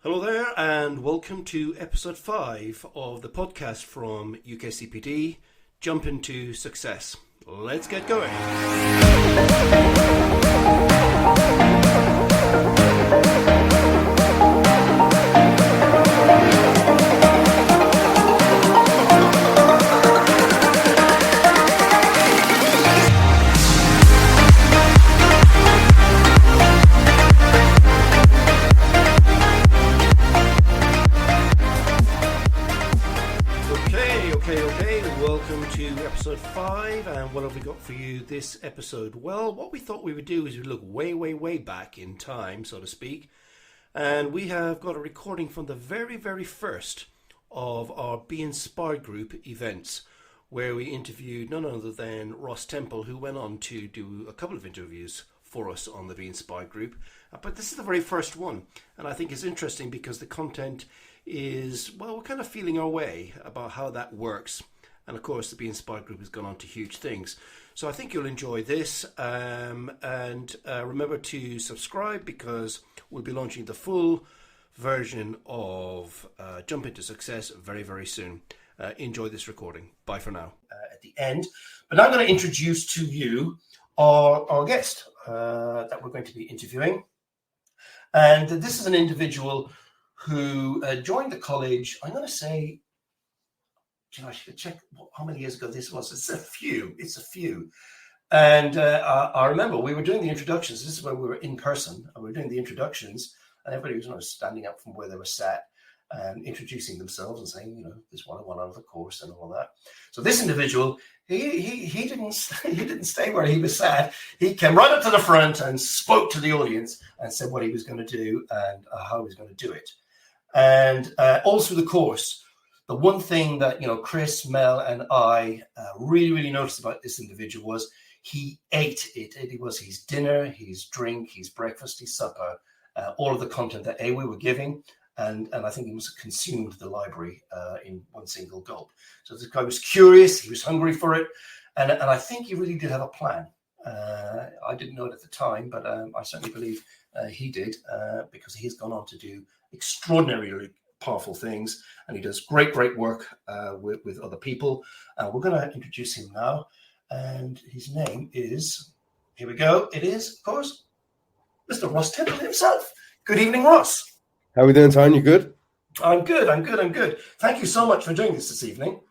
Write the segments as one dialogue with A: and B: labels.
A: Hello there, and welcome to episode 5 of the podcast from UKCPD, Jump into Success. Let's get going. Okay. Welcome to episode 5, and what have we got for you this episode? Well, what we thought we would do is we look way back in time, so to speak, and we have got a recording from the very first of our Be Inspired Group events, where we interviewed none other than Ross Temple, who went on to do a couple of interviews for us on the Be Inspired Group. But this is the very first one, and I think it's interesting because the content is, well, we're kind of feeling our way about how that works. And of course, the Be Inspired Group has gone on to huge things. So I think you'll enjoy this. And remember to subscribe, because we'll be launching the full version of Jump into Success very soon. Enjoy this recording. Bye for now. At the end. But now I'm going to introduce to you our guest that we're going to be interviewing. And this is an individual who joined the college, I'm going to say, I should check how many years ago this was. It's a few. And I remember we were doing the introductions. This is when we were in person, and we were doing the introductions, and everybody was standing up from where they were sat and introducing themselves and saying, this is what I want out of the course and all that. So this individual, he didn't stay where he was sat. He came right up to the front and spoke to the audience and said what he was going to do and how he was going to do it. And all through the course, the one thing that, Chris, Mel, and I really noticed about this individual was he ate it. It was his dinner, his drink, his breakfast, his supper, all of the content that we were giving. And I think he must have consumed the library in one single gulp. So this guy was curious. He was hungry for it. And I think he really did have a plan. I didn't know it at the time, but I certainly believe he did, because he has gone on to do extraordinarily powerful things, and he does great work with other people. We're going to introduce him now, and his name is, here we go, it is, of course, Mr. Ross Temple himself. Good evening, Ross.
B: How are we doing, Tony? You good?
A: I'm good. Thank you so much for doing this evening.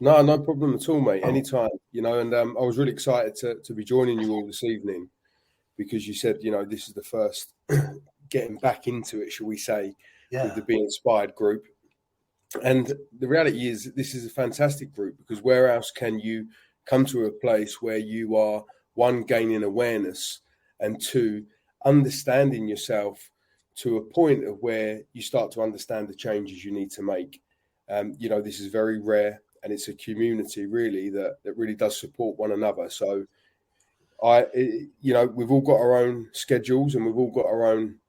B: No problem at all, mate. Anytime, and I was really excited to be joining you all this evening, because you said, this is the first getting back into it, shall we say, with the Be Inspired Group. And the reality is this is a fantastic group, because where else can you come to a place where you are, one, gaining awareness, and two, understanding yourself to a point of where you start to understand the changes you need to make. This is very rare, and it's a community really that really does support one another. So we've all got our own schedules and we've all got our own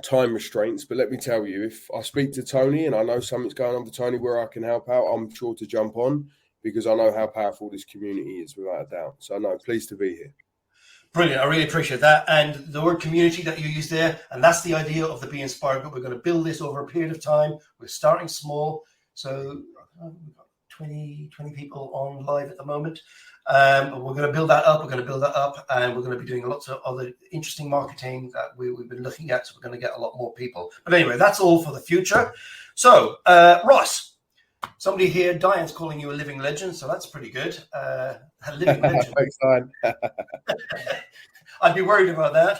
B: time restraints, but let me tell you, if I speak to Tony and I know something's going on for Tony where I can help out, I'm sure to jump on, because I know how powerful this community is, without a doubt. So no, pleased to be here.
A: Brilliant. I really appreciate that. And the word community that you use there, and that's the idea of the Be Inspired Group. We're going to build this over a period of time. We're starting small. So we've got 20 people on live at the moment. But we're going to build that up. And we're going to be doing lots of other interesting marketing that we've been looking at. So we're going to get a lot more people. But anyway, that's all for the future. So, Ross, somebody here, Diane's calling you a living legend. So that's pretty good. A living legend. I'd be worried about that.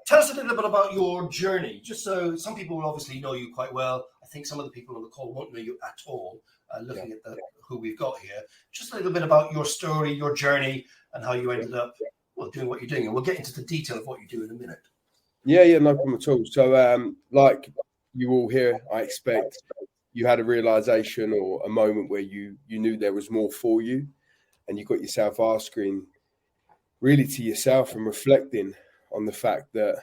A: Tell us a little bit about your journey, just so some people will obviously know you quite well. I think some of the people on the call won't know you at all, looking at who we've got here. Just a little bit about your story, your journey, and how you ended up doing what you're doing. And we'll get into the detail of what you do in a minute.
B: Yeah, no problem at all. So like you all here, I expect you had a realization or a moment where you knew there was more for you, and you got yourself asking really to yourself and reflecting on the fact that,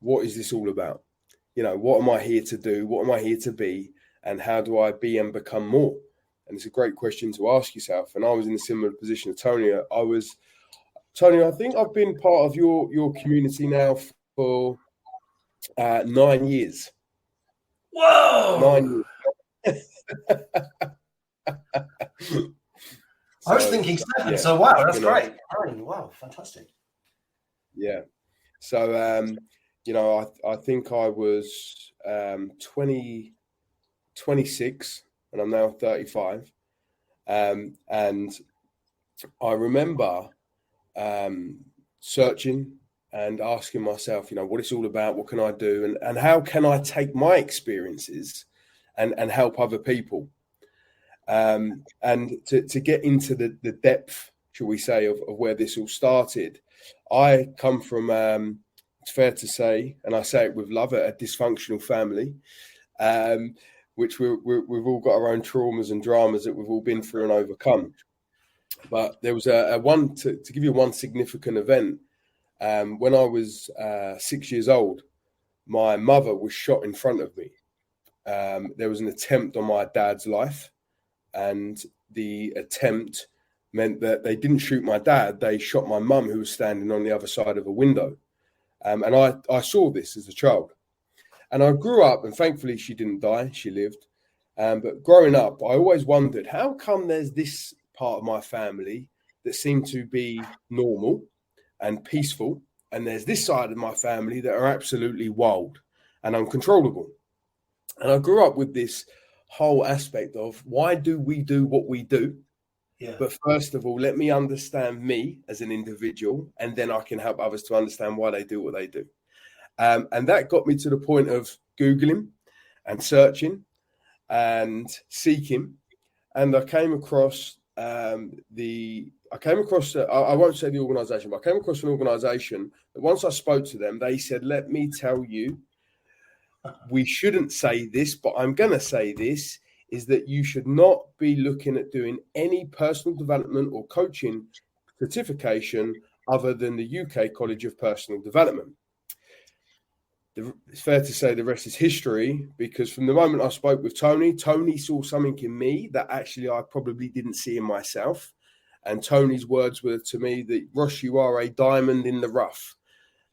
B: what is this all about? What am I here to do? What am I here to be? And how do I be and become more? And it's a great question to ask yourself. And I was in a similar position to Tony. Tony, I think I've been part of your community now for 9 years.
A: Whoa!
B: 9 years.
A: I was thinking 7,
B: yeah,
A: so wow, that's great. Wow, fantastic.
B: Yeah. So, I think I was 26 and I'm now 35. And I remember searching and asking myself, what it's all about, what can I do, and how can I take my experiences and help other people. And to get into the depth, shall we say, of where this all started, I come from, it's fair to say, and I say it with love, a dysfunctional family, which we've all got our own traumas and dramas that we've all been through and overcome. But there was to give you one significant event. When I was 6 years old, my mother was shot in front of me. There was an attempt on my dad's life, and the attempt meant that they didn't shoot my dad. They shot my mum, who was standing on the other side of a window. And I saw this as a child. And I grew up, and thankfully she didn't die. She lived. But growing up, I always wondered, how come there's this part of my family that seemed to be normal and peaceful, and there's this side of my family that are absolutely wild and uncontrollable? And I grew up with this whole aspect of, why do we do what we do?
A: Yeah.
B: But first of all, let me understand me as an individual, and then I can help others to understand why they do what they do. And that got me to the point of Googling and searching and seeking. And I came across I won't say the organisation, but I came across an organisation that once I spoke to them, they said, let me tell you, we shouldn't say this, but I'm going to say this, is that you should not be looking at doing any personal development or coaching certification other than the UK College of Personal Development. It's fair to say the rest is history, because from the moment I spoke with Tony saw something in me that actually I probably didn't see in myself. And Tony's words were to me that, Ross, you are a diamond in the rough.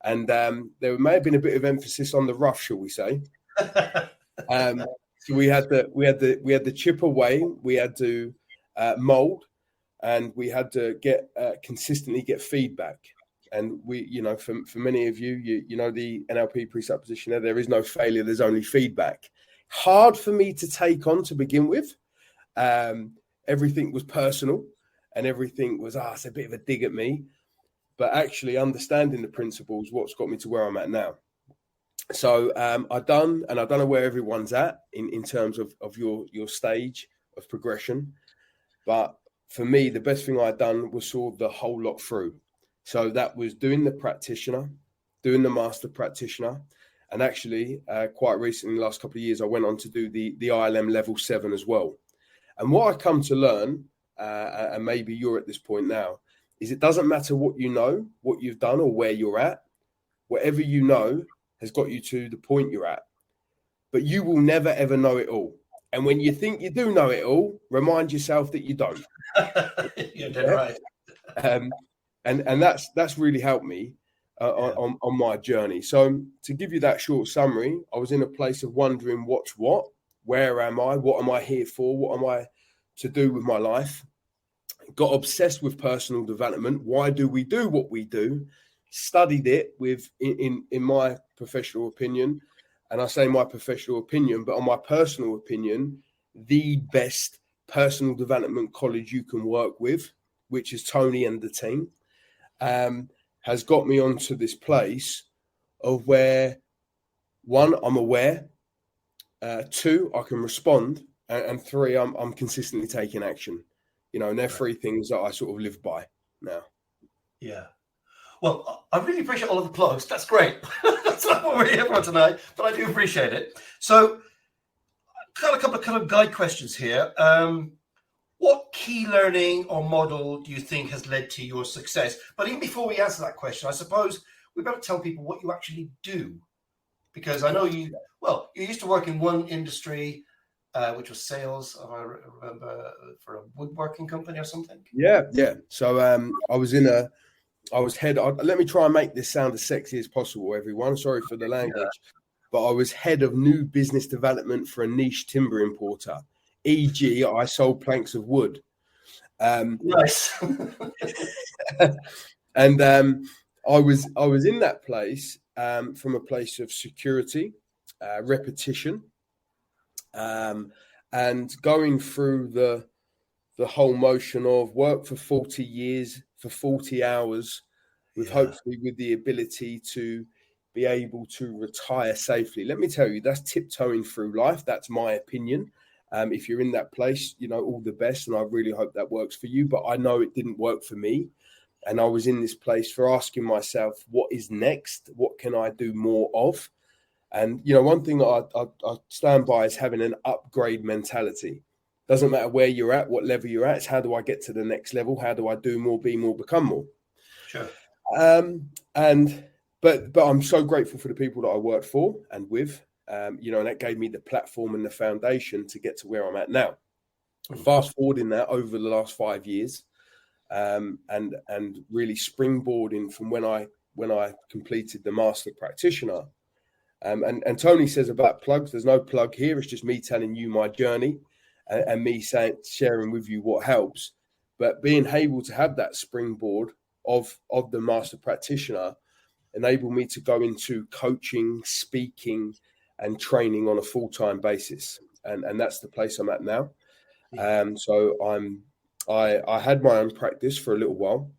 B: And there may have been a bit of emphasis on the rough, shall we say? So we had the chip away, we had to mold, and we had to consistently get feedback. And we, for many of you, the NLP presupposition there is no failure, there's only feedback. Hard for me to take on to begin with. Everything was personal, and everything was, it's a bit of a dig at me. But actually understanding the principles, what's got me to where I'm at now. So I don't know where everyone's at in terms of your stage of progression. But for me, the best thing I'd done was saw the whole lot through. So that was doing the practitioner, doing the master practitioner. And actually, quite recently, in the last couple of years, I went on to do the ILM level 7 as well. And what I come to learn, and maybe you're at this point now, is it doesn't matter what you know, what you've done, or where you're at. Whatever you know has got you to the point you're at. But you will never, ever know it all. And when you think you do know it all, remind yourself that you don't.
A: You're dead right.
B: And that's really helped me on my journey. So to give you that short summary, I was in a place of wondering what's what, where am I, what am I here for, what am I to do with my life? Got obsessed with personal development. Why do we do what we do? Studied it in my professional opinion, and I say my professional opinion, but on my personal opinion, the best personal development college you can work with, which is Tony and the team, has got me onto this place of where, one, I'm aware, two, I can respond, and three, I'm consistently taking action. And they're three things that I sort of live by now.
A: Yeah. Well, I really appreciate all of the plugs. That's great. That's not what we're here for tonight, but I do appreciate it. So, got a couple of kind of guide questions here. What key learning or model do you think has led to your success? But even before we answer that question, I suppose we better tell people what you actually do, because I know you used to work in one industry, which was sales, if I remember, for a woodworking company or something.
B: Yeah. So I was in let me try and make this sound as sexy as possible, everyone. Sorry for the language, but I was head of new business development for a niche timber importer. E.g., I sold planks of wood.
A: Nice.
B: And I was in that place from a place of security, repetition, and going through the whole motion of work for 40 years for 40 hours with hopefully with the ability to be able to retire safely. Let me tell you, that's tiptoeing through life. That's my opinion. If you're in that place, all the best. And I really hope that works for you. But I know it didn't work for me. And I was in this place for asking myself, what is next? What can I do more of? And, one thing that I stand by is having an upgrade mentality. Doesn't matter where you're at, what level you're at. It's how do I get to the next level? How do I do more, be more, become more?
A: Sure.
B: But I'm so grateful for the people that I worked for and with, and that gave me the platform and the foundation to get to where I'm at now. Fast forwarding that over the last 5 years, and really springboarding from when I completed the Master Practitioner. And Tony says about plugs, there's no plug here. It's just me telling you my journey and me sharing with you what helps. But being able to have that springboard of the Master Practitioner enabled me to go into coaching, speaking, and training on a full-time basis. And that's the place I'm at now. So I had my own practice for a little while,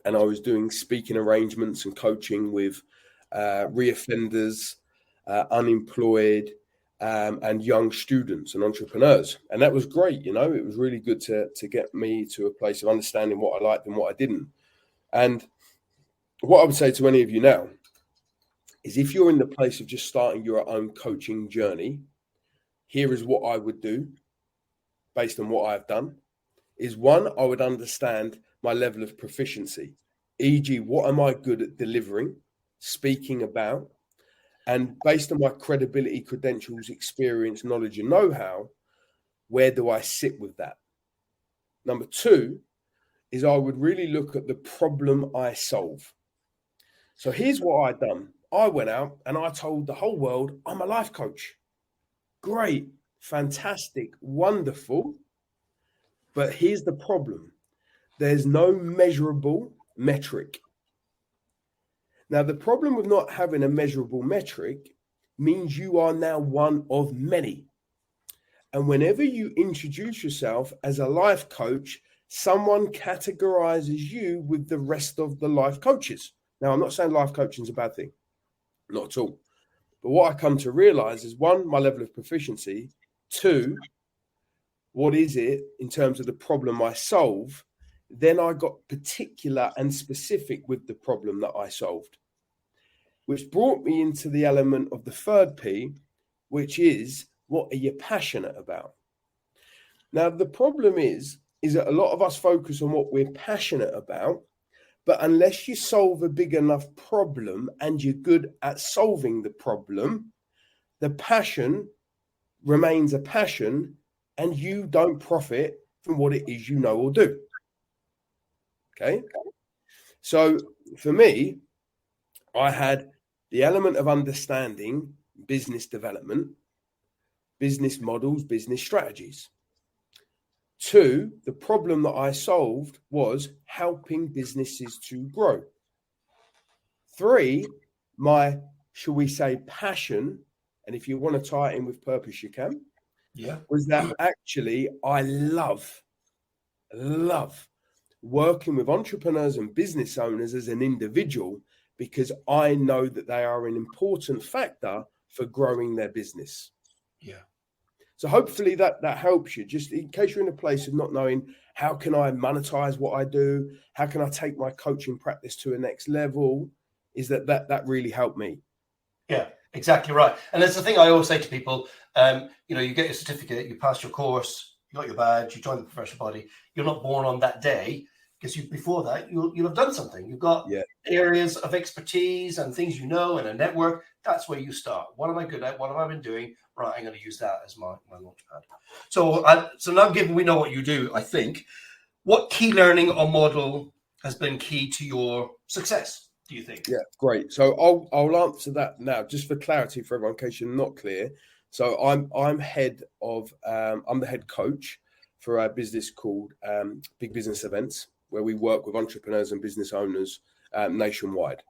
B: and I was doing speaking arrangements and coaching with reoffenders, unemployed, and young students and entrepreneurs. And that was great. It was really good to get me to a place of understanding what I liked and what I didn't. And what I would say to any of you now is if you're in the place of just starting your own coaching journey, here is what I would do based on what I've done. Is one, I would understand my level of proficiency, e.g., what am I good at delivering, speaking about, and based on my credibility, credentials, experience, knowledge, and know-how, where do I sit with that? Number two is I would really look at the problem I solve. So here's what I've done. I went out and I told the whole world I'm a life coach. Great, fantastic, wonderful. But here's the problem. There's no measurable metric. Now, the problem with not having a measurable metric means you are now one of many. And whenever you introduce yourself as a life coach, someone categorizes you with the rest of the life coaches. Now, I'm not saying life coaching is a bad thing. Not at all. But what I come to realize is, one, my level of proficiency. Two, what is it in terms of the problem I solve? Then I got particular and specific with the problem that I solved, which brought me into the element of the third P, which is, what are you passionate about? Now, the problem is that a lot of us focus on what we're passionate about, but unless you solve a big enough problem and you're good at solving the problem, the passion remains a passion and you don't profit from what it is you know or do. Okay? So for me, I had the element of understanding business development, business models, business strategies. Two, the problem that I solved was helping businesses to grow. Three, my, shall we say, passion, and if you want to tie it in with purpose, you can, was that actually I love working with entrepreneurs and business owners as an individual, because I know that they are an important factor for growing their business.
A: Yeah.
B: So hopefully that helps you, just in case you're in a place of not knowing, how can I monetize what I do? How can I take my coaching practice to a next level? Is that really helped me.
A: Yeah, exactly right. And that's the thing I always say to people, you get your certificate, you pass your course, you got your badge, you join the professional body. You're not born on that day, because before that, you'll have done something. You've got areas of expertise and things and a network. That's where you start. What am I good at? What have I been doing? Right, I'm going to use that as my launchpad. So now, given we know what you do, I think, what key learning or model has been key to your success, do you think?
B: Yeah, great. So I'll answer that now, just for clarity for everyone, in case you're not clear. So I'm the head coach for a business called Big Business Events, where we work with entrepreneurs and business owners nationwide.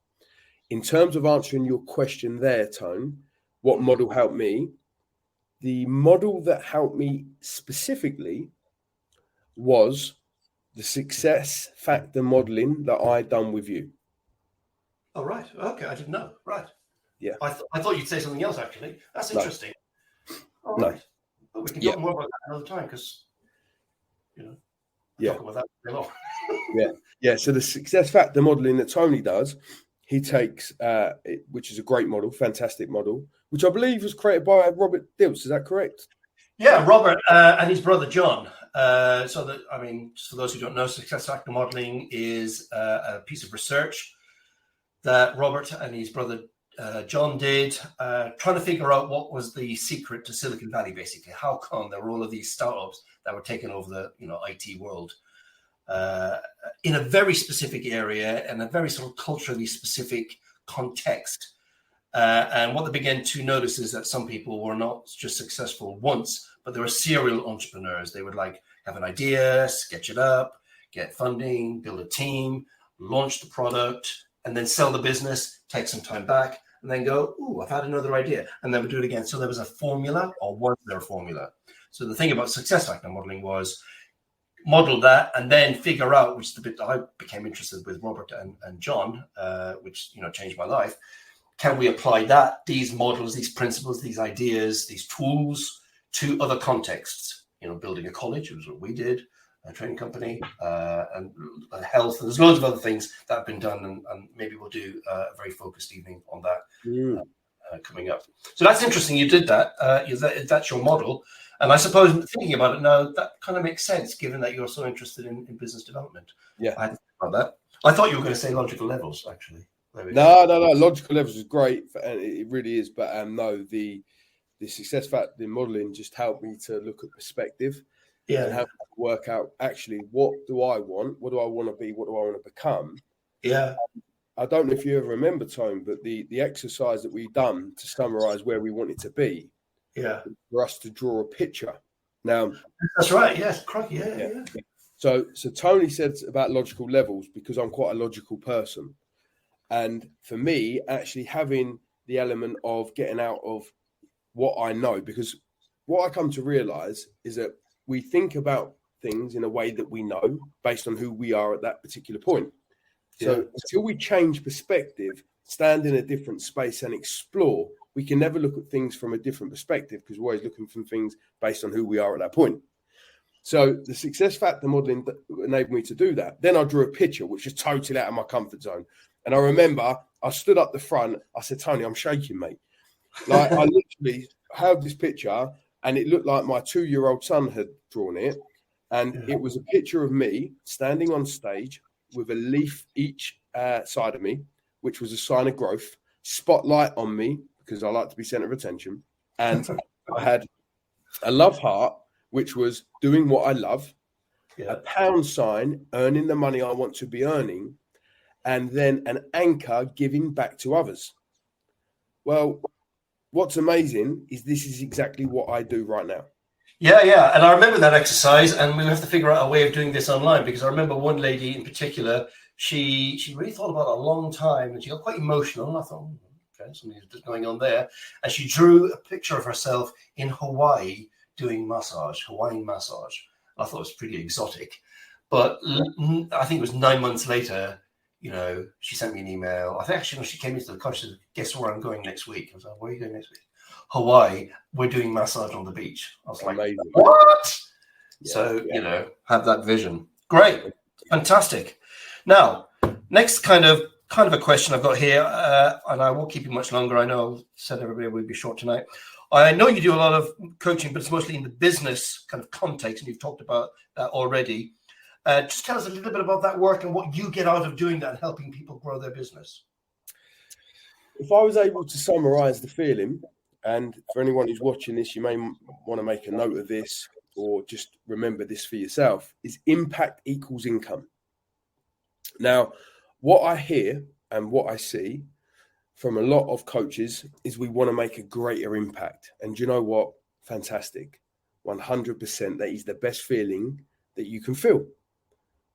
B: In terms of answering your question there, Tone, what model helped me? The model that helped me specifically was the success factor modeling that I done with you.
A: Oh, right. Okay, I didn't know. Right.
B: Yeah.
A: I thought you'd say something else, actually. That's interesting.
B: No.
A: All right. Well, we can talk more about that another time because, talk about that a lot.
B: Yeah. So the success factor modeling that Tony does, he takes, which is a great model, fantastic model, which I believe was created by Robert Dilts. Is that correct?
A: Yeah, Robert and his brother John. Just for those who don't know, success factor modeling is a piece of research that Robert and his brother John did, trying to figure out what was the secret to Silicon Valley, basically. How come there were all of these startups that were taking over the IT world in a very specific area and a very sort of culturally specific context. And what they began to notice is that some people were not just successful once, but they were serial entrepreneurs. They would have an idea, sketch it up, get funding, build a team, launch the product, and then sell the business, take some time back, and then go, ooh, I've had another idea, and then we do it again. So there was a formula, or was there a formula? So the thing about success factor modeling was model that and then figure out, which is the bit that I became interested with Robert and John, which changed my life. Can we apply these models, these principles, these ideas, these tools to other contexts? Building a college, which is what we did, a training company, and health. And there's loads of other things that have been done, and maybe we'll do a very focused evening on that coming up. So that's interesting. You did that. That's your model. And I suppose thinking about it now, that kind of makes sense, given that you're so interested in business development.
B: Yeah.
A: I hadn't thought about that. I thought you were going to say logical levels, actually.
B: No. Logical levels is great, and it really is. But no, the success factor modeling just helped me to look at perspective and help me work out actually what do I want, what do I want to be, what do I want to become.
A: Yeah.
B: I don't know if you ever remember, Tone, but the exercise that we done to summarize where we wanted to be.
A: Yeah.
B: For us to draw a picture. Now.
A: That's right. Yes. Yeah.
B: So Tony said about logical levels because I'm quite a logical person. And for me, actually having the element of getting out of what I know, because what I come to realize is that we think about things in a way that we know based on who we are at that particular point. So until we change perspective, stand in a different space and explore, we can never look at things from a different perspective because we're always looking for things based on who we are at that point. So the success factor modeling enabled me to do that. Then I drew a picture, which is totally out of my comfort zone. And I remember I stood up the front. I said, Tony, I'm shaking, mate. I literally held this picture and it looked like my 2-year-old son had drawn it. And it was a picture of me standing on stage with a leaf each side of me, which was a sign of growth, spotlight on me, because I like to be center of attention. And I had a love heart, which was doing what I love, a pound sign, earning the money I want to be earning, and then an anchor, giving back to others. Well, what's amazing is this is exactly what I do right now.
A: Yeah. And I remember that exercise, and we have to figure out a way of doing this online, because I remember one lady in particular, she really thought about it a long time, and she got quite emotional. And I thought, okay, something's just going on there. And she drew a picture of herself in Hawaii doing Hawaiian massage. I thought it was pretty exotic. But I think it was 9 months later, she sent me an email. I think actually she came into the country and said, guess where I'm going next week? I was like, where are you going next week? Hawaii. We're doing massage on the beach. I was like, amazing. What? Yeah, so, have that vision. Great. Fantastic. Now, next kind of a question I've got here, and I won't keep you much longer. I know I said everybody would be short tonight. I know you do a lot of coaching, but it's mostly in the business kind of context, and you've talked about that already. Just tell us a little bit about that work and what you get out of doing that and helping people grow their business.
B: If I was able to summarize the feeling, and for anyone who's watching this, you may want to make a note of this or just remember this for yourself, is impact equals income. Now, what I hear and what I see from a lot of coaches is we want to make a greater impact. And do you know what? Fantastic. 100%. That is the best feeling that you can feel.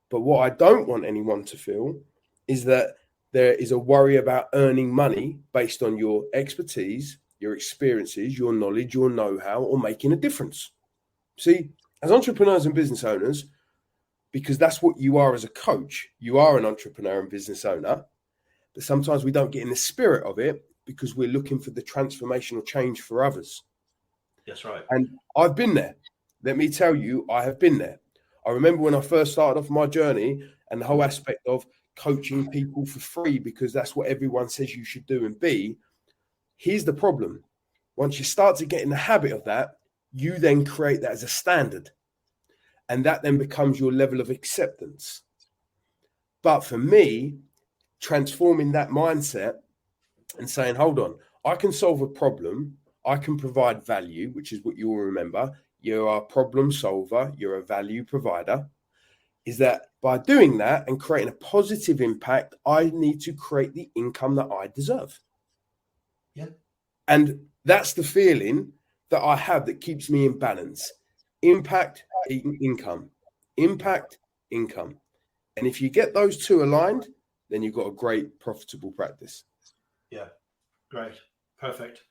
B: But what I don't want anyone to feel is that there is a worry about earning money based on your expertise, your experiences, your knowledge, your know-how, or making a difference. See, as entrepreneurs and business owners, because that's what you are as a coach, you are an entrepreneur and business owner, but sometimes we don't get in the spirit of it because we're looking for the transformational change for others.
A: That's right.
B: And I've been there. Let me tell you, I have been there. I remember when I first started off my journey and the whole aspect of coaching people for free because that's what everyone says you should do and be. Here's the problem. Once you start to get in the habit of that, you then create that as a standard. And that then becomes your level of acceptance. But for me, transforming that mindset and saying, hold on, I can solve a problem. I can provide value, which is what you will remember. You're a problem solver. You're a value provider. Is that by doing that and creating a positive impact, I need to create the income that I deserve.
A: Yeah.
B: And that's the feeling that I have that keeps me in balance. Impact, income. Impact, income. And if you get those two aligned, then you've got a great, profitable practice.
A: Yeah. Great. Perfect.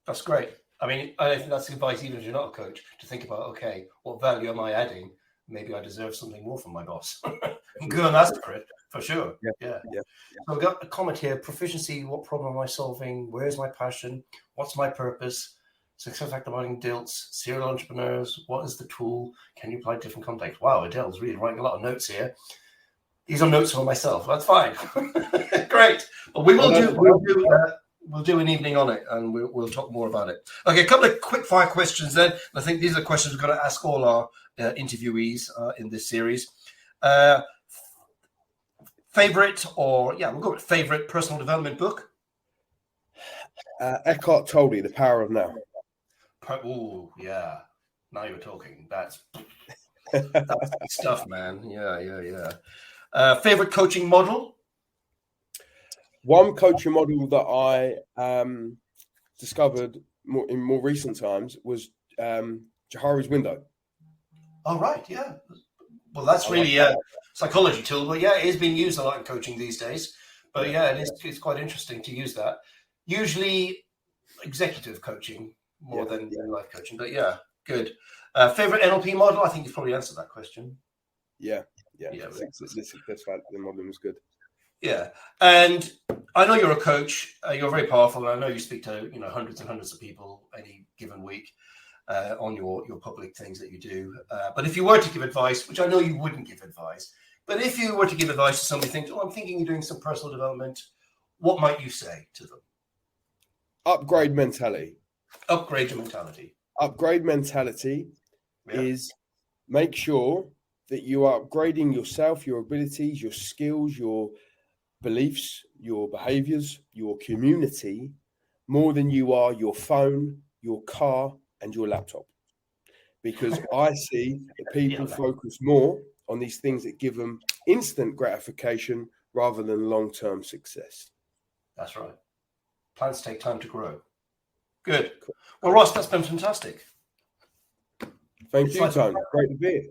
A: That's great. I mean, I think that's advice, even if you're not a coach, to think about, okay, what value am I adding? Maybe I deserve something more from my boss. Go and ask for it, for sure. Yeah. So we've got a comment here. Proficiency, what problem am I solving? Where's my passion? What's my purpose? Success activating adults, serial entrepreneurs. What is the tool? Can you apply different contexts? Wow, Adele's really writing a lot of notes here. These are notes for myself. That's fine. Great. But we will we'll do an evening on it, and we'll talk more about it. Okay, a couple of quick fire questions then. I think these are the questions we're going to ask all our interviewees in this series. Favorite, or we'll go with favorite personal development book.
B: Eckhart Tolle, The Power of Now.
A: Oh yeah, now you're talking. That's stuff, man. Yeah. Favorite coaching model.
B: One coaching model that I discovered in more recent times was Johari's Window.
A: Oh, right, yeah. Well, that's really a psychology tool, but it is being used a lot in coaching these days. But it's quite interesting to use that. Usually executive coaching more than life coaching, but good. Favorite NLP model? I think you've probably answered that question.
B: Yeah. The success factor model was good.
A: Yeah, and I know you're a coach. You're very powerful, and I know you speak to hundreds and hundreds of people any given week on your public things that you do. But if you were to give advice, which I know you wouldn't give advice, but if you were to give advice to somebody thinking, I'm thinking you're doing some personal development, what might you say to them?
B: Upgrade mentality.
A: Upgrade your mentality.
B: Upgrade mentality is make sure that you are upgrading yourself, your abilities, your skills, your beliefs, your behaviors, your community, more than you are your phone, your car, and your laptop. Because I see that people focus more on these things that give them instant gratification rather than long-term success.
A: That's right. Plants take time to grow. Good. Well, Ross, that's been fantastic.
B: Thank you, Tony. Great to be here.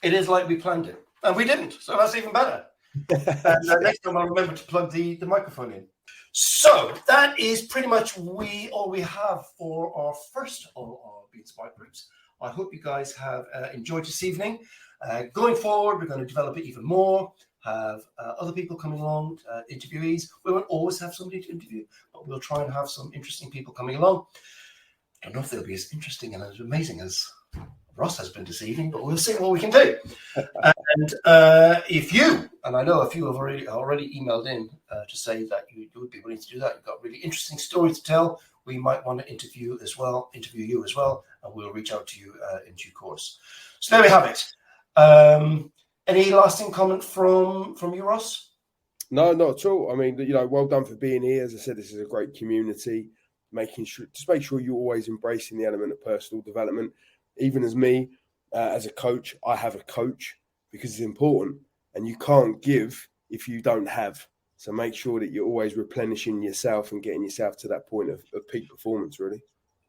A: It is like we planned it. And we didn't, so that's even better. And next time I'll remember to plug the microphone in. So that is pretty much all we have for our first of our Be Inspired groups. I hope you guys have enjoyed this evening. Going forward, we're going to develop it even more, have other people coming along, interviewees. We won't always have somebody to interview, but we'll try and have some interesting people coming along. I don't know if they'll be as interesting and as amazing as Ross has been this evening, but we'll see what we can do. And if you, and I know a few have already emailed in to say that you would be willing to do that, you've got really interesting stories to tell, we might want to interview you as well, and we'll reach out to you in due course. So there we have it. Any lasting comment from you, Ross?
B: No, not at all. I mean, well done for being here. As I said, this is a great community. Make sure you're always embracing the element of personal development. Even as me, as a coach, I have a coach because it's important. And you can't give if you don't have. So make sure that you're always replenishing yourself and getting yourself to that point of peak performance, really.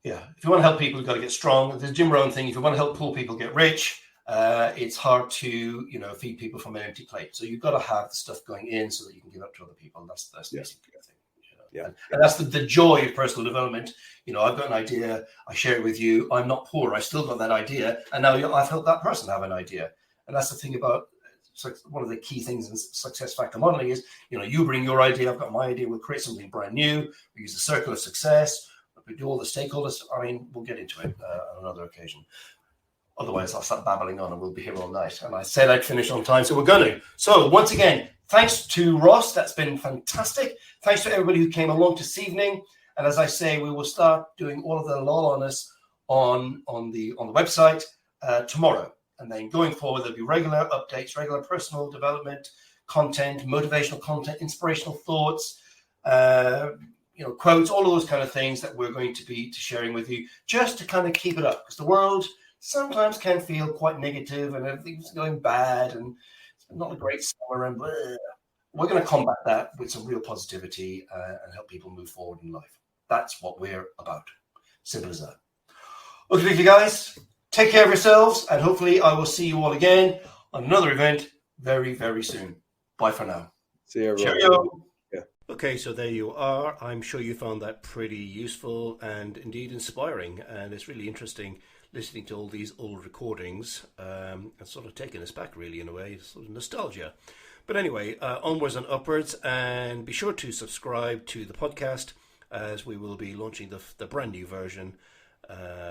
A: Yeah. If you want to help people, you've got to get strong. The Jim Rohn thing, if you want to help poor people get rich, it's hard to, feed people from an empty plate. So you've got to have the stuff going in so that you can give up to other people. That's basically the thing.
B: Yeah.
A: And that's the joy of personal development. I've got an idea, I share it with you. I'm not poor. I still got that idea. And now I've helped that person have an idea. And that's the thing about one of the key things in success factor modeling is, you bring your idea, I've got my idea, we'll create something brand new. We use the circle of success. We do all the stakeholders. I mean, we'll get into it on another occasion. Otherwise, I'll start babbling on and we'll be here all night. And I said I'd finish on time, so we're going to. So once again, thanks to Ross. That's been fantastic. Thanks to everybody who came along this evening. And as I say, we will start doing all of the law on us on the website tomorrow. And then going forward, there'll be regular updates, regular personal development content, motivational content, inspirational thoughts, quotes, all of those kind of things that we're going to be sharing with you just to kind of keep it up, because the world sometimes can feel quite negative and everything's going bad and it's not a great summer and blah. We're going to combat that with some real positivity and help people move forward in life. That's what we're about. Simple as that. Okay, you guys, take care of yourselves, and hopefully I will see you all again on another event very, very soon. Bye for now.
B: See you, everyone.
A: Cheerio.
B: Yeah.
A: Okay, so there you are. I'm sure you found that pretty useful and indeed inspiring, and it's really interesting listening to all these old recordings and sort of taking us back, really, in a way, sort of nostalgia. But anyway, onwards and upwards, and be sure to subscribe to the podcast as we will be launching the brand new version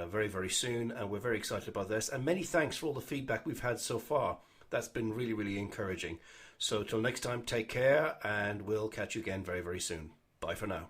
A: very, very soon, and we're very excited about this. And many thanks for all the feedback we've had so far. That's been really, really encouraging. So till next time, take care, and we'll catch you again very, very soon. Bye for now.